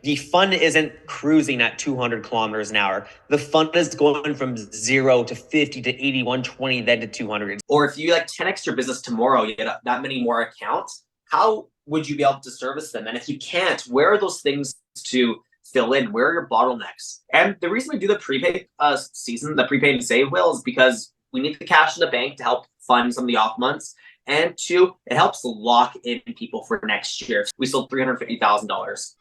the fun isn't cruising at 200 kilometers an hour. The fun is going from 0 to 50 to 80, 120, then to 200. Or if you like 10x your business tomorrow, you get that many more accounts, how would you be able to service them? And if you can't, where are those things to fill in? Where are your bottlenecks? And the reason we do the prepaid season, the prepaid and save will, is because we need the cash in the bank to help fund some of the off months. And two, it helps lock in people for next year. We sold $350,000.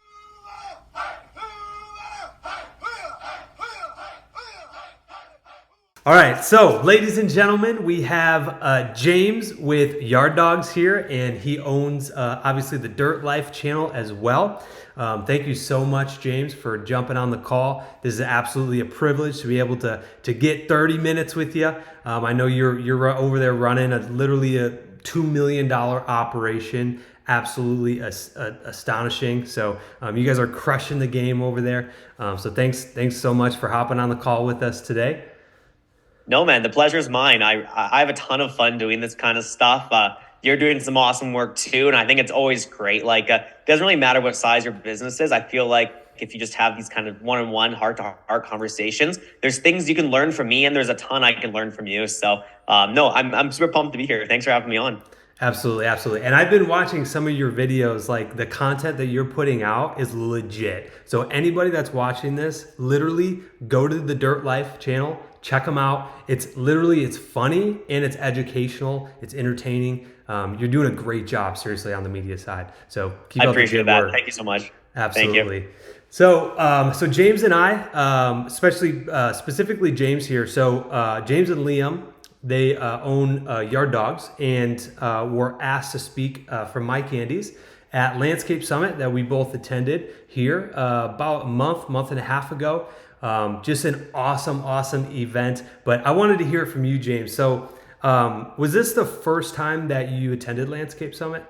All right, so ladies and gentlemen, we have James with Yard Dogs here, and he owns obviously the Dirt Life channel as well. Thank you so much, James, for jumping on the call. This is absolutely a privilege to be able to get 30 minutes with you. I know you're over there running literally a $2 million operation. Absolutely astonishing. So you guys are crushing the game over there. So thanks so much for hopping on the call with us today. No, man, the pleasure is mine. I have a ton of fun doing this kind of stuff. You're doing some awesome work too, and I think it's always great. It doesn't really matter what size your business is. I feel like if you just have these kind of one-on-one, heart-to-heart conversations, there's things you can learn from me, and there's a ton I can learn from you. So, no, I'm super pumped to be here. Thanks for having me on. Absolutely, absolutely. And I've been watching some of your videos. Like, the content that you're putting out is legit. So anybody that's watching this, literally go to the Dirt Life channel, check them out. It's funny and it's educational. It's entertaining. You're doing a great job, seriously, on the media side. So keep I up the appreciate good that. work. Thank you so much. Absolutely. So James and I, specifically James here. So James and Liam, they own Yard Dogs, and were asked to speak for My Candies at Landscape Summit that we both attended here about a month and a half ago. Just an awesome event. But I wanted to hear it from you, James. So was this the first time that you attended Landscape Summit?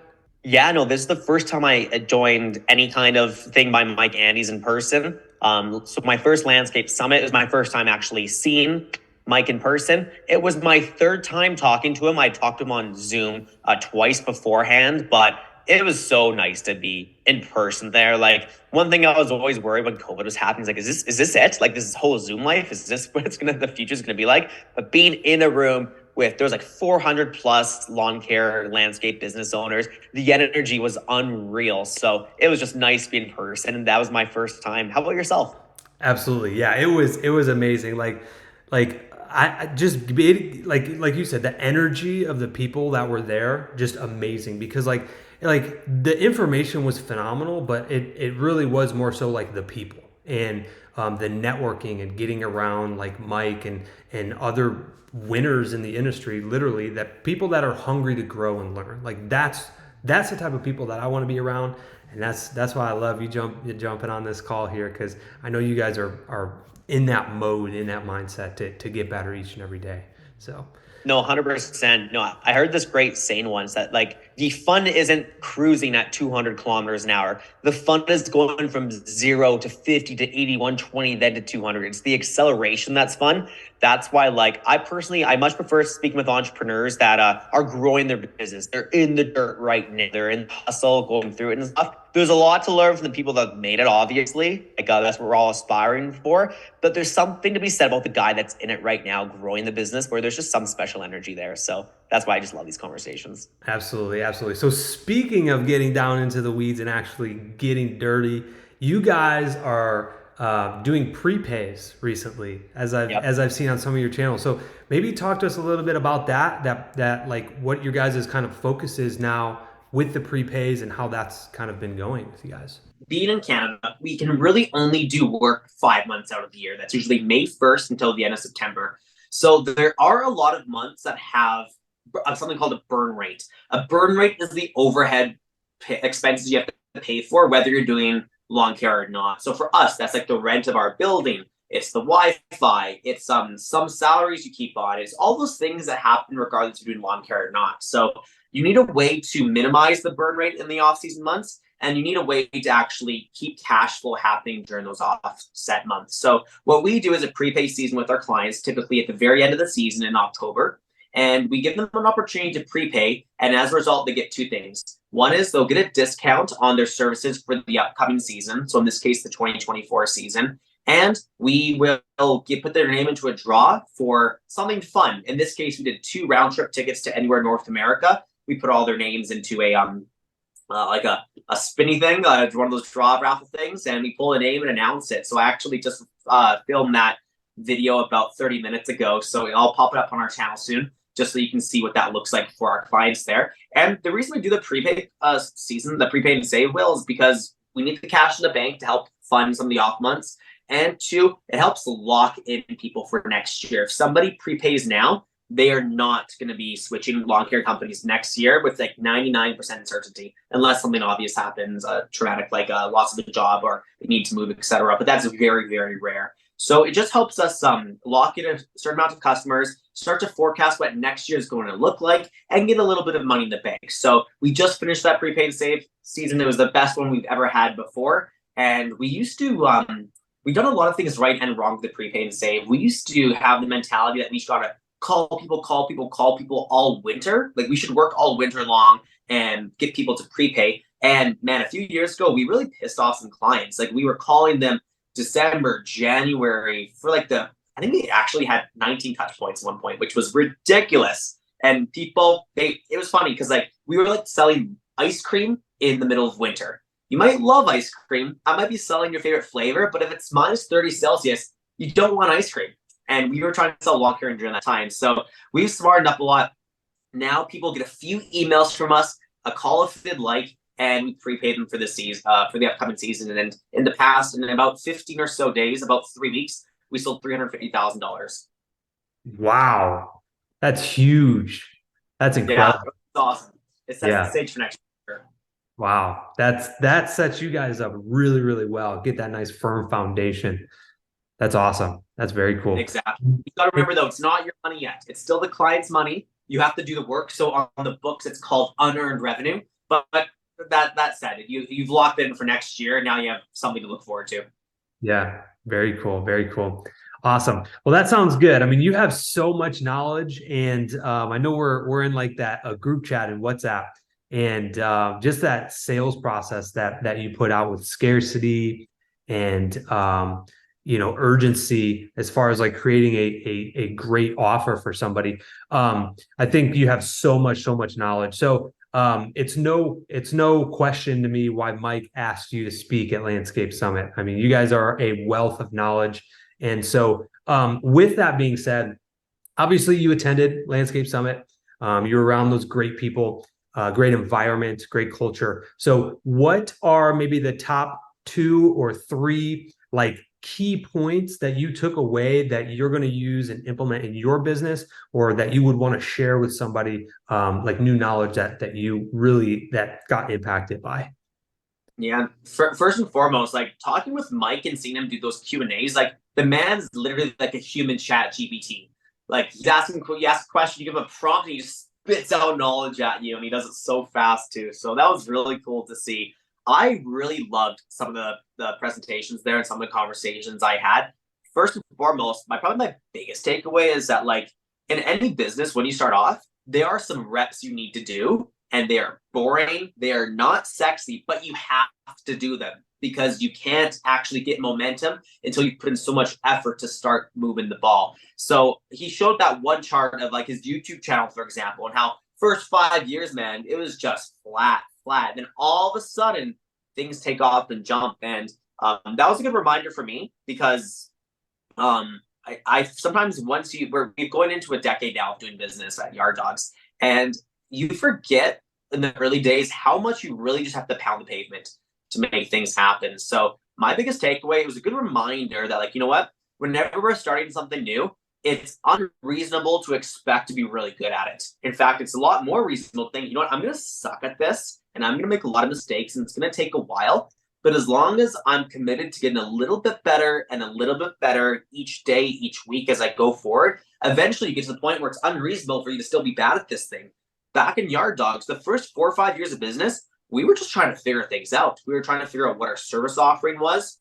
Yeah, no, this is the first time I joined any kind of thing by Mike Andes in person. So my first Landscape Summit was my first time actually seeing Mike in person. It was my third time talking to him. I talked to him on Zoom twice beforehand, but it was so nice to be in person there. Like, one thing I was always worried when COVID was happening is like, is this it? Like, this whole Zoom life, is this what the future's gonna be like? But being in a room there was like 400 plus lawn care landscape business owners, the energy was unreal. So it was just nice to be in person, and that was my first time. How about yourself? Absolutely, yeah. It was amazing. I just like you said, the energy of the people that were there, just amazing. Because like the information was phenomenal, but it really was more so like the people and the networking and getting around like Mike and other winners in the industry, literally, that people that are hungry to grow and learn. Like that's the type of people that I want to be around. And that's why I love you jumping on this call here, because I know you guys are in that mode, in that mindset to get better each and every day. So no, 100%. No, I heard this great saying once that like the fun isn't cruising at 200 kilometers an hour. The fun is going from 0 to 50 to 80, 120, then to 200. It's the acceleration that's fun. That's why, like, I much prefer speaking with entrepreneurs that are growing their business. They're in the dirt right now. They're in the hustle, going through it and stuff. There's a lot to learn from the people that made it, obviously. Like, that's what we're all aspiring for. But there's something to be said about the guy that's in it right now, growing the business, where there's just some special energy there. So that's why I just love these conversations. Absolutely. So speaking of getting down into the weeds and actually getting dirty, you guys are doing prepays recently, as I've seen on some of your channels. So maybe talk to us a little bit about that like what your guys' kind of focus is now with the prepays and how that's kind of been going with you guys. Being in Canada, we can really only do work 5 months out of the year. That's usually May 1st until the end of September. So there are a lot of months that have something called a burn rate. A burn rate is the overhead expenses you have to pay for, whether you're doing lawn care or not. So for us, that's like the rent of our building. It's the Wi-Fi. It's some salaries you keep on. It's all those things that happen regardless of doing lawn care or not. So you need a way to minimize the burn rate in the off-season months, and you need a way to actually keep cash flow happening during those offset months. So what we do is a prepay season with our clients, typically at the very end of the season in October. and we give them an opportunity to prepay. And as a result, they get two things. One is they'll get a discount on their services for the upcoming season. So in this case, the 2024 season. And we will put their name into a draw for something fun. In this case, we did 2 round trip tickets to anywhere in North America. We put all their names into a like a spinny thing, one of those draw raffle things, and we pull a name and announce it. So I actually just filmed that video about 30 minutes ago. So I'll pop it up on our channel soon, just so you can see what that looks like for our clients there. And the reason we do the prepaid season, the prepaid and save will, is because we need the cash in the bank to help fund some of the off months. And 2, it helps lock in people for next year. If somebody prepays now, they are not going to be switching lawn care companies next year with like 99% certainty, unless something obvious happens, traumatic, like loss of a job or they need to move, etc. But that's very, very rare. So it just helps us lock in a certain amount of customers, start to forecast what next year is going to look like, and get a little bit of money in the bank. So we just finished that prepaid and save season. It was the best one we've ever had before. And we used to we've done a lot of things right and wrong with the prepaid and save. We used to have the mentality that we should gotta call people all winter. Like we should work all winter long and get people to prepay. And man, a few years ago, we really pissed off some clients. Like we were calling them December, January for like I think we actually had 19 touch points at one point, which was ridiculous. And people, it was funny because like we were like selling ice cream in the middle of winter. You might love ice cream. I might be selling your favorite flavor, but if it's minus 30 Celsius, you don't want ice cream. And we were trying to sell lawn care during that time. So we've smartened up a lot. Now people get a few emails from us, a call if they'd like, and we prepay them for the season, for the upcoming season. And in the past, in about 15 or so days, about 3 weeks, we sold $350,000. Wow, that's huge. That's incredible. Yeah, it's awesome. It sets the stage for next year. Wow, that sets you guys up really, really well. Get that nice firm foundation. That's awesome. That's very cool. Exactly. You got to remember though, it's not your money yet. It's still the client's money. You have to do the work. So on the books, it's called unearned revenue. But that said, you've locked in for next year, and now you have something to look forward to. Yeah, very cool. Very cool. Awesome. Well, that sounds good. I mean, you have so much knowledge, and I know we're in like a group chat in WhatsApp, and just that sales process that you put out with scarcity and urgency as far as like creating a great offer for somebody. I think you have so much knowledge. So it's no question to me why Mike asked you to speak at Landscape Summit. I mean, you guys are a wealth of knowledge. And so with that being said, obviously you attended Landscape Summit. You're around those great people, great environment, great culture. So what are maybe the top 2 or 3 like key points that you took away that you're going to use and implement in your business, or that you would want to share with somebody, like new knowledge that you really got impacted by? Yeah, first and foremost, like talking with Mike and seeing him do those Q&As, like the man's literally like a human chat GPT. Like you ask a question, you give him a prompt, and he just spits out knowledge at you, and he does it so fast too. So that was really cool to see. I really loved some of the presentations there and some of the conversations I had. First and foremost, probably my biggest takeaway is that like in any business, when you start off, there are some reps you need to do, and they are boring. They are not sexy, but you have to do them because you can't actually get momentum until you put in so much effort to start moving the ball. So he showed that one chart of like his YouTube channel, for example, and how first 5 years, man, it was just flat. Then all of a sudden things take off and jump. And that was a good reminder for me because I sometimes we're going into a decade now of doing business at Yard Dogs, and you forget in the early days how much you really just have to pound the pavement to make things happen. So my biggest takeaway, it was a good reminder that like, you know what, whenever we're starting something new, it's unreasonable to expect to be really good at it. In fact, it's a lot more reasonable to think, you know what, I'm going to suck at this and I'm going to make a lot of mistakes and it's going to take a while. But as long as I'm committed to getting a little bit better and a little bit better each day, each week as I go forward, eventually you get to the point where it's unreasonable for you to still be bad at this thing. Back in Yard Dogs, the first 4 or 5 years of business, we were just trying to figure things out. We were trying to figure out what our service offering was.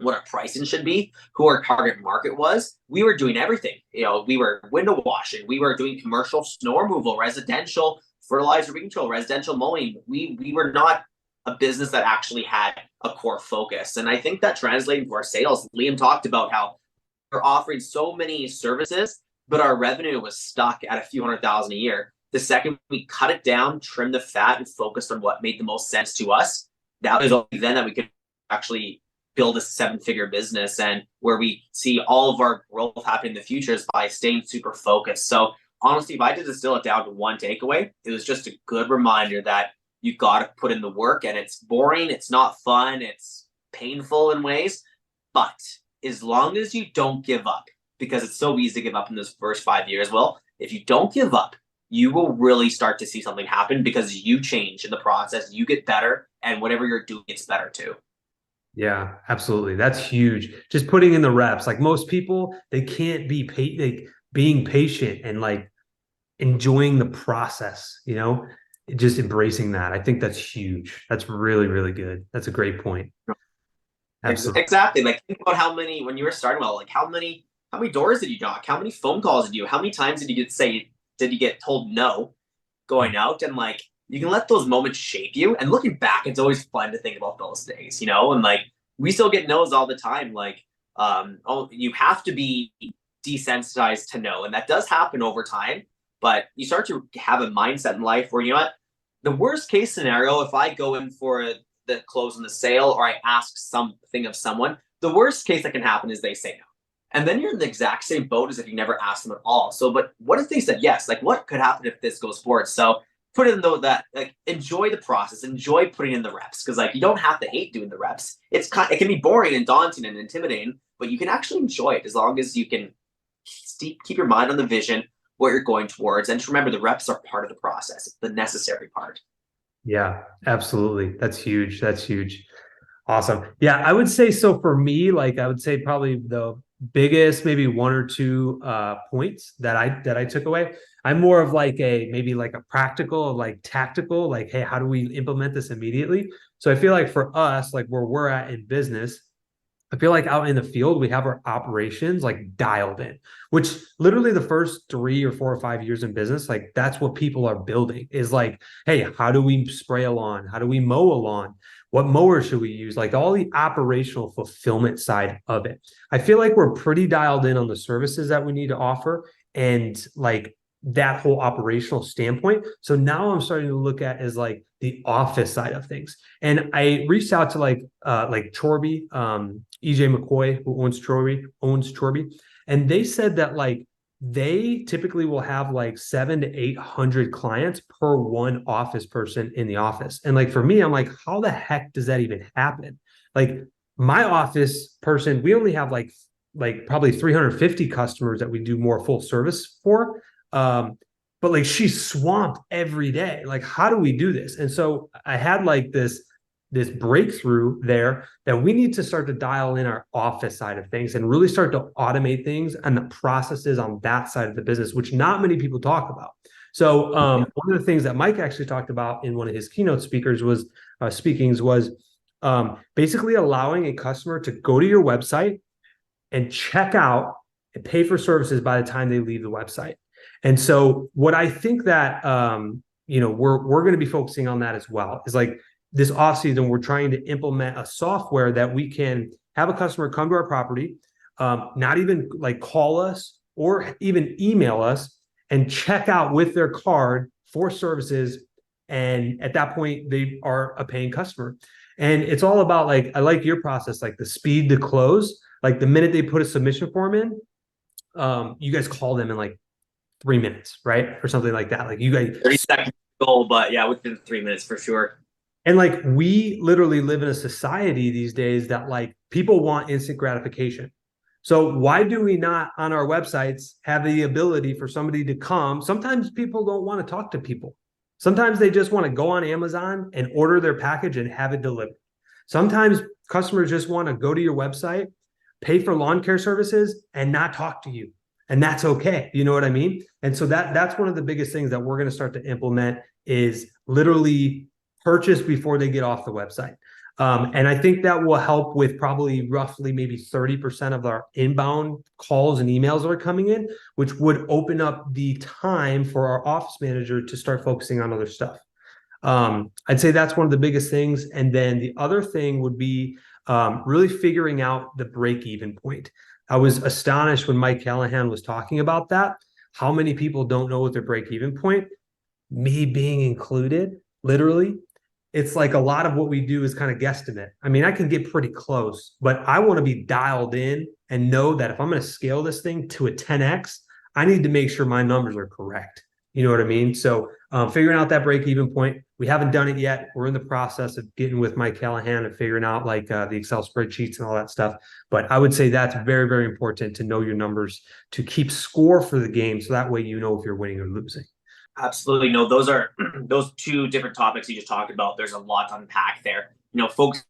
what our pricing should be, who our target market was, we were doing everything. We were window washing, we were doing commercial snow removal, residential fertilizer control, residential mowing. We were not a business that actually had a core focus. And I think that translating to our sales, Liam talked about how we're offering so many services, but our revenue was stuck at a few $100,000 a year. The second we cut it down, trimmed the fat, and focused on what made the most sense to us, that was only then that we could actually build a 7-figure business, and where we see all of our growth happen in the future is by staying super focused. So honestly, if I had to distill it down to one takeaway, it was just a good reminder that you got to put in the work, and it's boring, it's not fun, it's painful in ways, but as long as you don't give up, because it's so easy to give up in those first 5 years. Well, if you don't give up, you will really start to see something happen because you change in the process, you get better, and whatever you're doing gets better too. Yeah, absolutely. That's huge. Just putting in the reps. Like most people, they can't be being patient and like enjoying the process, just embracing that. I think that's huge. That's really, really good. That's a great point. Absolutely. Exactly. Like think about how many, when you were starting out, like how many doors did you knock? How many phone calls did you, how many times did you get told no going out? And like, you can let those moments shape you. And looking back, it's always fun to think about those days, and like, we still get no's all the time. Like, you have to be desensitized to no. And that does happen over time, but you start to have a mindset in life where, the worst case scenario, if I go in for the close in the sale, or I ask something of someone, the worst case that can happen is they say no. And then you're in the exact same boat as if you never asked them at all. So, but what if they said yes? Like, what could happen if this goes forward? So put in though that, like, enjoy the process, enjoy putting in the reps, because like you don't have to hate doing the reps. It can be boring and daunting and intimidating, but you can actually enjoy it as long as you can keep your mind on the vision, what you're going towards, and just remember the reps are part of the process. It's the necessary part. Yeah, absolutely. That's huge. That's huge. Awesome. Yeah, I would say so for me, like I would say probably the biggest maybe one or two points that I took away. I'm more of like maybe like a practical, like tactical, like, hey, how do we implement this immediately? So I feel like for us, like where we're at in business, I feel like out in the field, we have our operations like dialed in, which literally the first 3 or 4 or 5 years in business, like that's what people are building is like, hey, how do we spray a lawn? How do we mow a lawn? What mower should we use? Like all the operational fulfillment side of it. I feel like we're pretty dialed in on the services that we need to offer and like that whole operational standpoint. So now I'm starting to look at as like the office side of things. And I reached out to like Chorby, EJ McCoy, who owns Chorby, and they said that like they typically will have like 700 to 800 clients per one office person in the office. And like for me, I'm like, how the heck does that even happen? Like my office person, we only have like probably 350 customers that we do more full service for. But like she's swamped every day. Like, how do we do this? And so I had like this breakthrough there that we need to start to dial in our office side of things and really start to automate things and the processes on that side of the business, which not many people talk about. So one of the things that Mike actually talked about in one of his keynote speakings was basically allowing a customer to go to your website and check out and pay for services by the time they leave the website. And so what I think that we're going to be focusing on that as well is like this offseason, we're trying to implement a software that we can have a customer come to our property, not even like call us or even email us and check out with their card for services. And at that point, they are a paying customer. And it's all about like, I like your process, like the speed to close. Like the minute they put a submission form in, you guys call them in like 3 minutes, right? Or something like that. Like you guys 30 second goal, but yeah, within 3 minutes for sure. And like we literally live in a society these days that like people want instant gratification. So why do we not on our websites have the ability for somebody to come? Sometimes people don't want to talk to people. Sometimes they just want to go on Amazon and order their package and have it delivered. Sometimes customers just want to go to your website, pay for lawn care services and not talk to you. And that's okay. You know what I mean? And so that's one of the biggest things that we're going to start to implement is literally purchase before they get off the website. And I think that will help with probably roughly maybe 30% of our inbound calls and emails that are coming in, which would open up the time for our office manager to start focusing on other stuff. I'd say that's one of the biggest things. And then the other thing would be really figuring out the break-even point. I was astonished when Mike Callahan was talking about that. How many people don't know what their break-even point? Me being included, literally. It's like a lot of what we do is kind of guesstimate. I mean, I can get pretty close, but I want to be dialed in and know that if I'm going to scale this thing to a 10x, I need to make sure my numbers are correct. You know what I mean? So figuring out that break even point. We haven't done it yet. We're in the process of getting with Mike Callahan and figuring out like the Excel spreadsheets and all that stuff. But I would say that's very, very important to know your numbers, to keep score for the game. So that way you know if you're winning or losing. Absolutely. No, those are those two different topics you just talked about. There's a lot to unpack there. Focus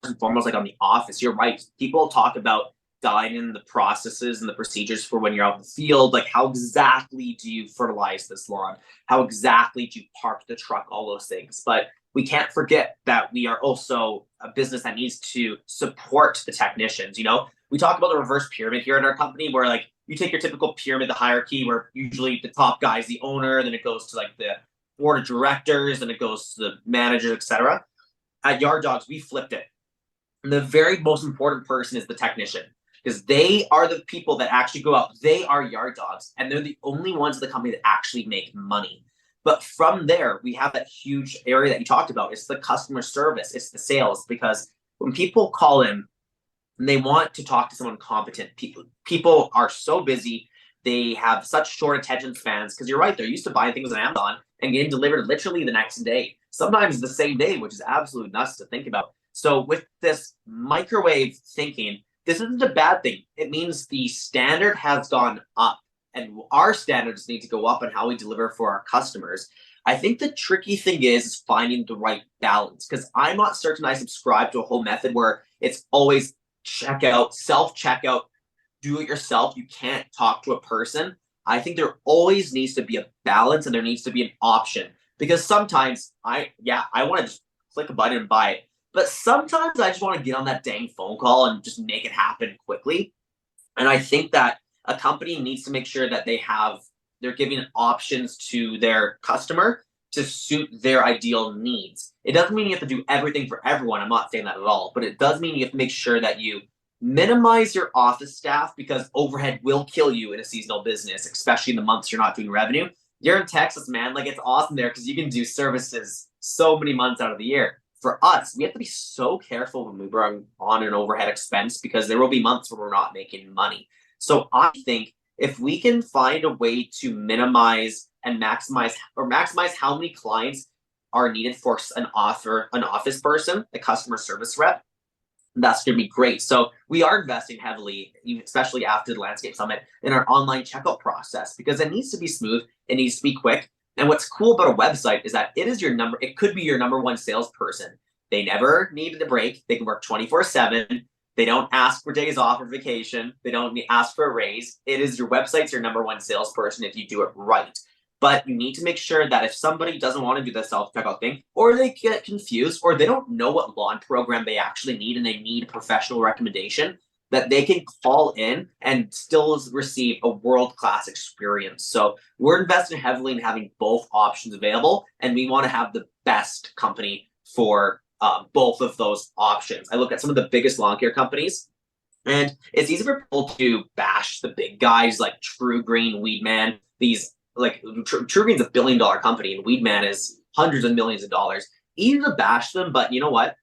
and foremost, like on the office, you're right. People talk about dialing in the processes and the procedures for when you're out in the field. Like, how exactly do you fertilize this lawn? How exactly do you park the truck? All those things. But we can't forget that we are also a business that needs to support the technicians. We talk about the reverse pyramid here in our company, where like you take your typical pyramid, the hierarchy, where usually the top guy is the owner, then it goes to like the board of directors, then it goes to the managers, etc. At Yard Dogs, we flipped it. And the very most important person is the technician, because they are the people that actually go out. They are Yard Dogs, and they're the only ones in the company that actually make money. But from there, we have that huge area that you talked about. It's the customer service. It's the sales, because when people call in and they want to talk to someone competent, people are so busy. They have such short attention spans, because you're right. They're used to buying things on Amazon and getting delivered literally the next day, sometimes the same day, which is absolutely nuts to think about. So with this microwave thinking, this isn't a bad thing. It means the standard has gone up, and our standards need to go up on how we deliver for our customers. I think the tricky thing is finding the right balance, because I'm not certain I subscribe to a whole method where it's always checkout, self-checkout, do it yourself. You can't talk to a person. I think there always needs to be a balance, and there needs to be an option, because sometimes I want to just click a button and buy it. But sometimes I just want to get on that dang phone call and just make it happen quickly. And I think that a company needs to make sure that they're giving options to their customer to suit their ideal needs. It doesn't mean you have to do everything for everyone. I'm not saying that at all, but it does mean you have to make sure that you minimize your office staff, because overhead will kill you in a seasonal business, especially in the months you're not doing revenue. You're in Texas, man. Like, it's awesome there because you can do services so many months out of the year. For us, we have to be so careful when we bring on an overhead expense, because there will be months where we're not making money. So I think if we can find a way to minimize and maximize how many clients are needed for an office person, a customer service rep, that's going to be great. So we are investing heavily, especially after the Landscape Summit, in our online checkout process, because it needs to be smooth. It needs to be quick. And what's cool about a website is that it could be your number one salesperson. They never need a break. They can work 24/7. They don't ask for days off or vacation. They don't ask for a raise. Your website's your number one salesperson if you do it right. But you need to make sure that if somebody doesn't want to do the self-checkout thing, or they get confused, or they don't know what lawn program they actually need and they need a professional recommendation, that they can call in and still receive a world-class experience. So we're investing heavily in having both options available, and we want to have the best company for both of those options. I look at some of the biggest lawn care companies, and it's easy for people to bash the big guys like True Green, Weedman. True Green's $1 billion company, and Weedman is hundreds of millions of dollars. Easy to bash them, but you know what?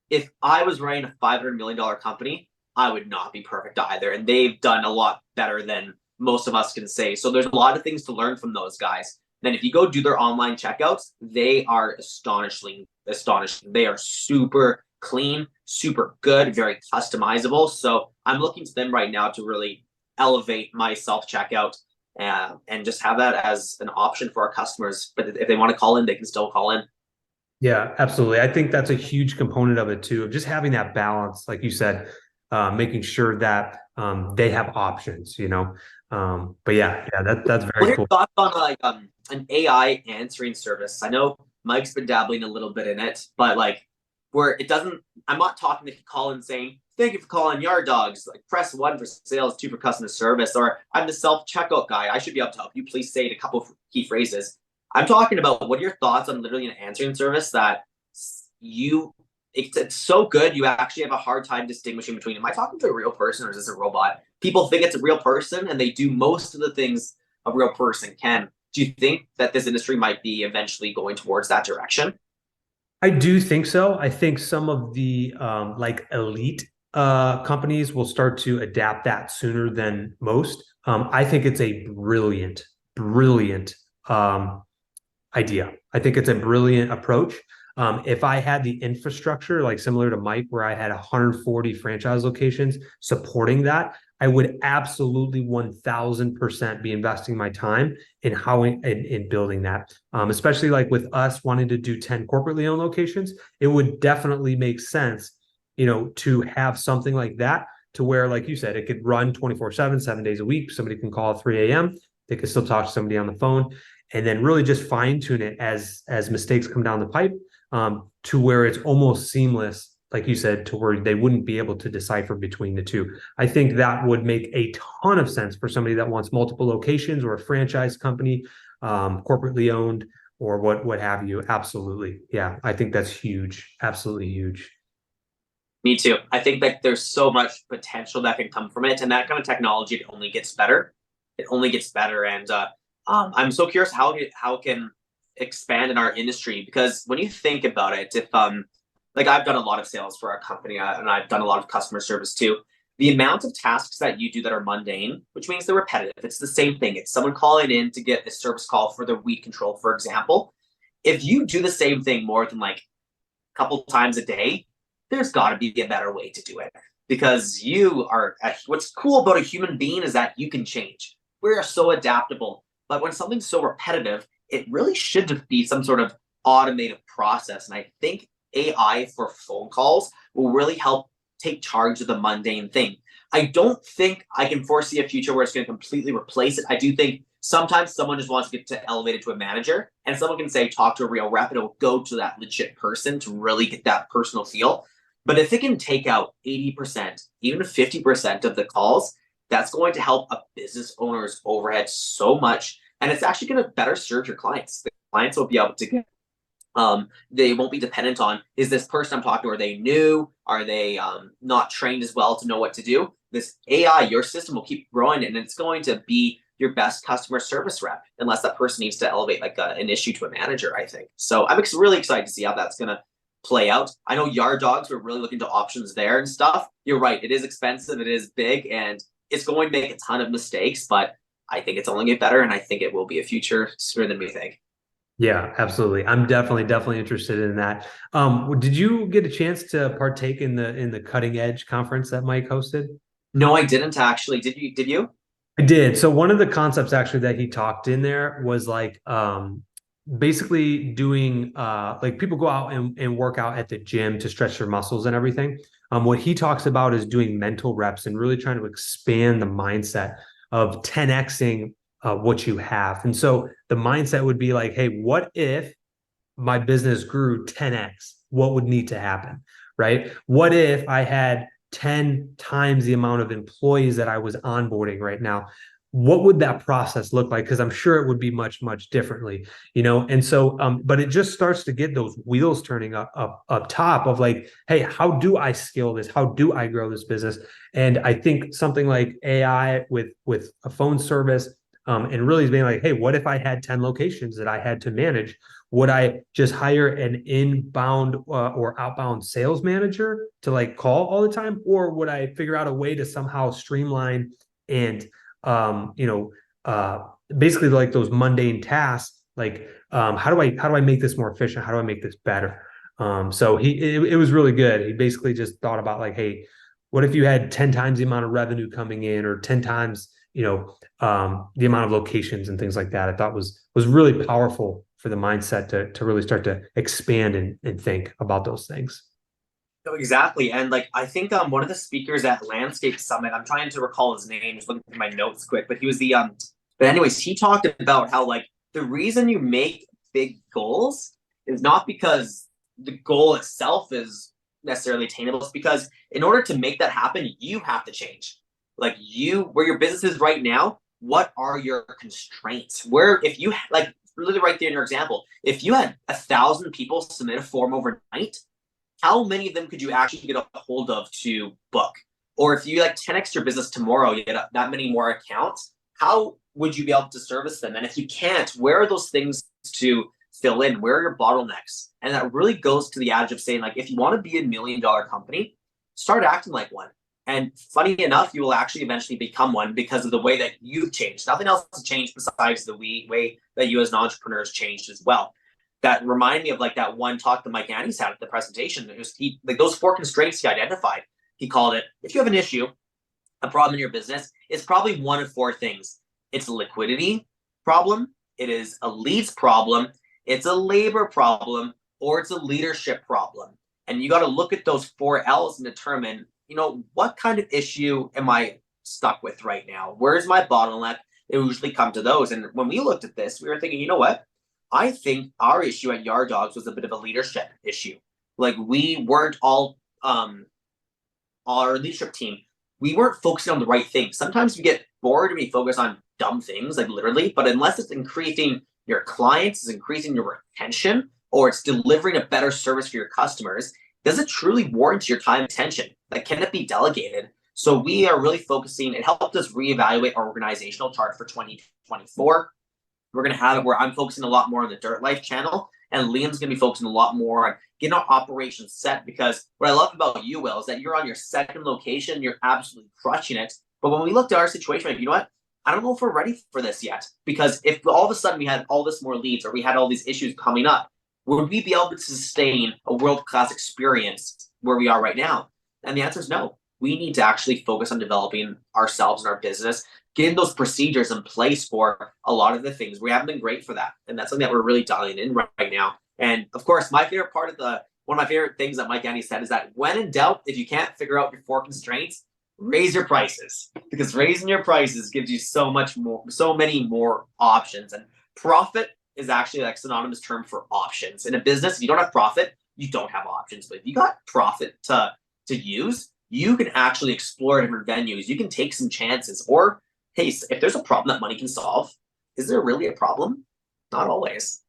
If I was running a $500 million company, I would not be perfect either. And they've done a lot better than most of us can say. So there's a lot of things to learn from those guys. Then if you go do their online checkouts, they are astonishing. They are super clean, super good, very customizable. So I'm looking to them right now to really elevate my self-checkout and just have that as an option for our customers. But if they want to call in, they can still call in. Yeah, absolutely. I think that's a huge component of it too, of just having that balance, like you said, making sure that they have options, But that's very What are cool. your thoughts on like an AI answering service? I know Mike's been dabbling a little bit in it, but like, where it doesn't, I'm not talking to call in saying, thank you for calling Yard Dogs. Like press 1 for sales, 2 for customer service, or I'm the self-checkout guy. I should be able to help you. Please say it a couple of key phrases. I'm talking about what are your thoughts on literally an answering service that it's so good you actually have a hard time distinguishing between, am I talking to a real person or is this a robot? People think it's a real person and they do most of the things a real person can. Do you think that this industry might be eventually going towards that direction? I do think so. I think some of the like elite companies will start to adapt that sooner than most. I think it's a brilliant, brilliant idea. I think it's a brilliant approach. If I had the infrastructure, like similar to Mike, where I had 140 franchise locations supporting that, I would absolutely 1000% be investing my time in building that. Especially like with us wanting to do 10 corporately owned locations, it would definitely make sense, to have something like that to where, like you said, it could run 24/7, 7 days a week. Somebody can call at 3 a.m. They could still talk to somebody on the phone, and then really just fine tune it as mistakes come down the pipe, to where it's almost seamless, like you said, to where they wouldn't be able to decipher between the two. I think that would make a ton of sense for somebody that wants multiple locations or a franchise company, corporately owned or what have you. Absolutely. Yeah, I think that's huge. Absolutely huge. Me too. I think that there's so much potential that can come from it, and that kind of technology, it only gets better. It only gets better, and I'm so curious how it can expand in our industry, because when you think about it, if like I've done a lot of sales for our company, and I've done a lot of customer service too. The amount of tasks that you do that are mundane, which means they're repetitive, it's the same thing. It's someone calling in to get a service call for their weed control, for example. If you do the same thing more than like a couple times a day, there's got to be a better way to do it, because what's cool about a human being is that you can change. We are so adaptable, but when something's so repetitive, it really should be some sort of automated process. And I think AI for phone calls will really help take charge of the mundane thing. I don't think I can foresee a future where it's going to completely replace it. I do think sometimes someone just wants to get elevated to a manager, and someone can say, talk to a real rep, and it will go to that legit person to really get that personal feel. But if it can take out 80%, even 50% of the calls, that's going to help a business owner's overhead so much. And it's actually going to better serve your clients. The clients will be able to get, they won't be dependent on, is this person I'm talking to, are they new? Are they not trained as well to know what to do? This AI, your system will keep growing, and it's going to be your best customer service rep, unless that person needs to elevate like an issue to a manager, I think. So I'm really excited to see how that's going to play out. I know Yard Dogs, we're really looking to options there and stuff. You're right. It is expensive. It is big, and it's going to make a ton of mistakes, but I think it's only get better, and I think it will be a future sooner than we think. Yeah, absolutely. I'm definitely interested in that. Did you get a chance to partake in the Cutting Edge conference that Mike hosted? No, I didn't actually. Did you? I did. So one of the concepts actually that he talked in there was like basically doing like people go out and work out at the gym to stretch their muscles and everything. What he talks about is doing mental reps and really trying to expand the mindset of 10xing what you have. And so the mindset would be like, hey, what if my business grew 10x? What would need to happen? Right? What if I had 10 times the amount of employees that I was onboarding right now? What would that process look like? Because I'm sure it would be much, much differently, And so, but it just starts to get those wheels turning up top of like, hey, how do I scale this? How do I grow this business? And I think something like AI with a phone service, and really being like, hey, what if I had 10 locations that I had to manage? Would I just hire an inbound or outbound sales manager to like call all the time? Or would I figure out a way to somehow streamline and, basically like those mundane tasks, like how do I make this more efficient? How do I make this better? So it was really good. He basically just thought about like, hey, what if you had 10 times the amount of revenue coming in, or 10 times, the amount of locations and things like that? I thought was really powerful for the mindset to really start to expand and think about those things. No, exactly. And like, I think one of the speakers at Landscape Summit, I'm trying to recall his name, just looking through my notes quick, but he was the but anyways, he talked about how like the reason you make big goals is not because the goal itself is necessarily attainable. It's because in order to make that happen, you have to change. Like where your business is right now, what are your constraints? Where, if you like, really right there in your example, if you had 1,000 people submit a form overnight, how many of them could you actually get a hold of to book? Or if you like 10x your business tomorrow, you get that many more accounts, how would you be able to service them? And if you can't, where are those things to fill in? Where are your bottlenecks? And that really goes to the adage of saying, like, if you want to be $1 million company, start acting like one. And funny enough, you will actually eventually become one because of the way that you've changed. Nothing else has changed besides the way that you as an entrepreneur has changed as well. That remind me of like that one talk that Mike Andes had at the presentation. It was like those 4 constraints he identified. He called it, if you have an issue, a problem in your business, it's probably one of 4 things. It's a liquidity problem, it is a leads problem, it's a labor problem, or it's a leadership problem. And you got to look at those 4 L's and determine, what kind of issue am I stuck with right now? Where's my bottleneck? It usually come to those. And when we looked at this, we were thinking, you know what? I think our issue at Yard Dogs was a bit of a leadership issue. Like we weren't all our leadership team, we weren't focusing on the right things. Sometimes we get bored and we focus on dumb things, like literally, but unless it's increasing your clients, it's increasing your retention, or it's delivering a better service for your customers, does it truly warrant your time and attention? Like, can it be delegated? So we are really focusing, it helped us reevaluate our organizational chart for 2024. We're going to have it where I'm focusing a lot more on the Dirt Life channel, and Liam's going to be focusing a lot more on getting our operations set. Because what I love about you, Will, is that you're on your 2nd location, you're absolutely crushing it. But when we looked at our situation, like, you know what? I don't know if we're ready for this yet. Because if all of a sudden we had all this more leads, or we had all these issues coming up, would we be able to sustain a world-class experience where we are right now? And the answer is no. We need to actually focus on developing ourselves and our business, getting those procedures in place for a lot of the things. We haven't been great for that. And that's something that we're really dialing in right now. And of course, my favorite part of one of my favorite things that Mike Andy said is that when in doubt, if you can't figure out your 4 constraints, raise your prices, because raising your prices gives you so many more options. And profit is actually like synonymous term for options. In a business, if you don't have profit, you don't have options. But if you got profit to use, you can actually explore different venues. You can take some chances. Or, hey, if there's a problem that money can solve, is there really a problem? Not always.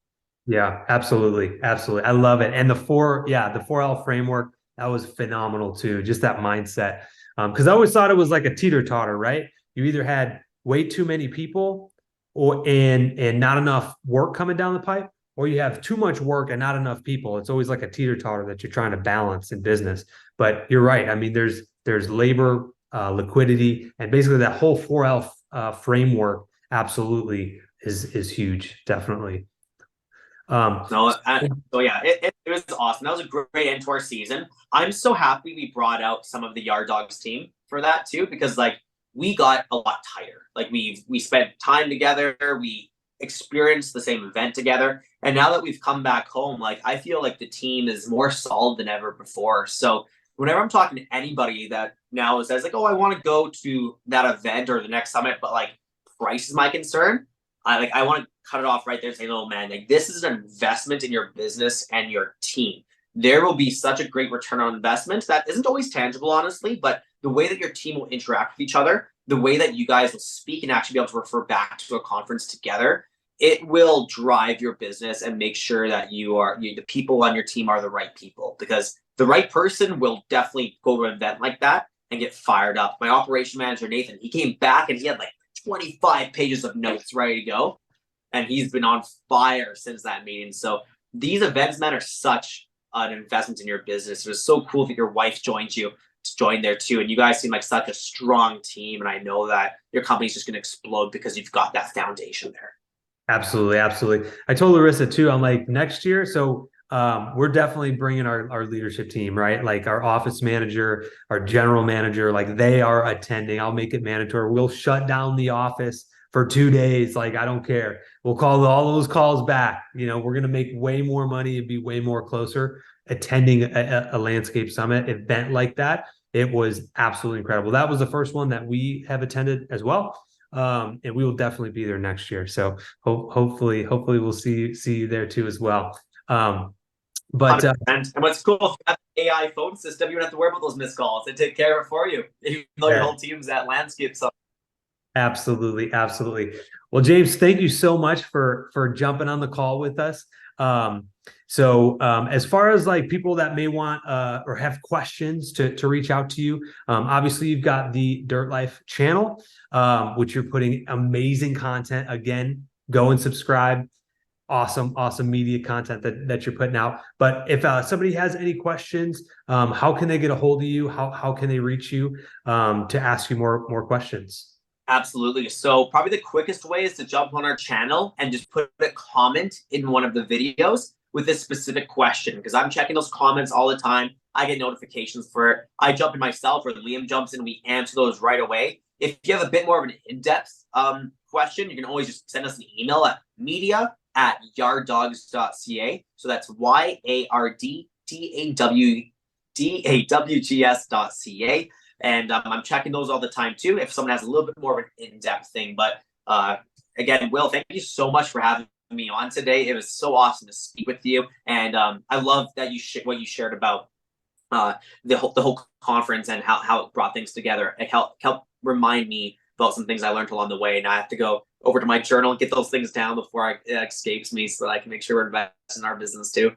Yeah, absolutely. Absolutely. I love it. And the 4L framework, that was phenomenal too. Just that mindset. Because I always thought it was like a teeter-totter, right? You either had way too many people and not enough work coming down the pipe, or you have too much work and not enough people. It's always like a teeter-totter that you're trying to balance in business. But you're right. I mean, there's labor, liquidity, and basically that whole 4L framework absolutely is huge. Definitely. So yeah, it was awesome. That was a great end to our season. I'm so happy we brought out some of the Yard Dogs team for that too, because like we got a lot tighter. Like we spent time together, we experienced the same event together, and now that we've come back home, like I feel like the team is more solid than ever before. So whenever I'm talking to anybody that now says like, oh, I want to go to that event or the next summit, but like price is my concern, I want to cut it off right there and say, no, man, like this is an investment in your business and your team. There will be such a great return on investment that isn't always tangible, honestly, but the way that your team will interact with each other, the way that you guys will speak and actually be able to refer back to a conference together, it will drive your business and make sure that the people on your team are the right people, because the right person will definitely go to an event like that and get fired up. My operation manager, Nathan, he came back and he had like 25 pages of notes ready to go. And he's been on fire since that meeting. So these events, man, are such an investment in your business. It was so cool that your wife joined you to join there too. And you guys seem like such a strong team. And I know that your company's just going to explode because you've got that foundation there. Absolutely. Absolutely. I told Larissa too, I'm like, next year. So we're definitely bringing our leadership team, right? Like our office manager, our general manager, like they are attending. I'll make it mandatory. We'll shut down the office for 2 days. Like, I don't care. We'll call all those calls back. We're going to make way more money and be way more closer attending a landscape summit event like that. It was absolutely incredible. That was the first one that we have attended as well. And we will definitely be there next year. So hopefully we'll see you there too as well. But 100%. And what's cool, if you have an AI phone system, you don't have to worry about those missed calls. They take care of it for you, even though your yeah, whole team's at landscape. So absolutely, absolutely. Well, James, thank you so much for jumping on the call with us. As far as like people that may want or have questions to reach out to you, obviously you've got the Dirt Life channel, which you're putting amazing content. Again, go and subscribe. Awesome media content that you're putting out. But if somebody has any questions, how can they get a hold of you? How can they reach you to ask you more questions? absolutely. So probably the quickest way is to jump on our channel and just put a comment in one of the videos with a specific question, because I'm checking those comments all the time. I get notifications for it. I jump in myself, or Liam jumps in, and we answer those right away. If you have a bit more of an in-depth question, you can always just send us an email at media@yarddogs.ca. So that's YARDDAWDAWGS.ca. And I'm checking those all the time too, if someone has a little bit more of an in-depth thing. But again, Will, thank you so much for having me on today. It was so awesome to speak with you. And I love that what you shared about the whole conference and how it brought things together. It helped remind me about some things I learned along the way. And I have to go over to my journal and get those things down before it escapes me, so that I can make sure we're investing in our business too.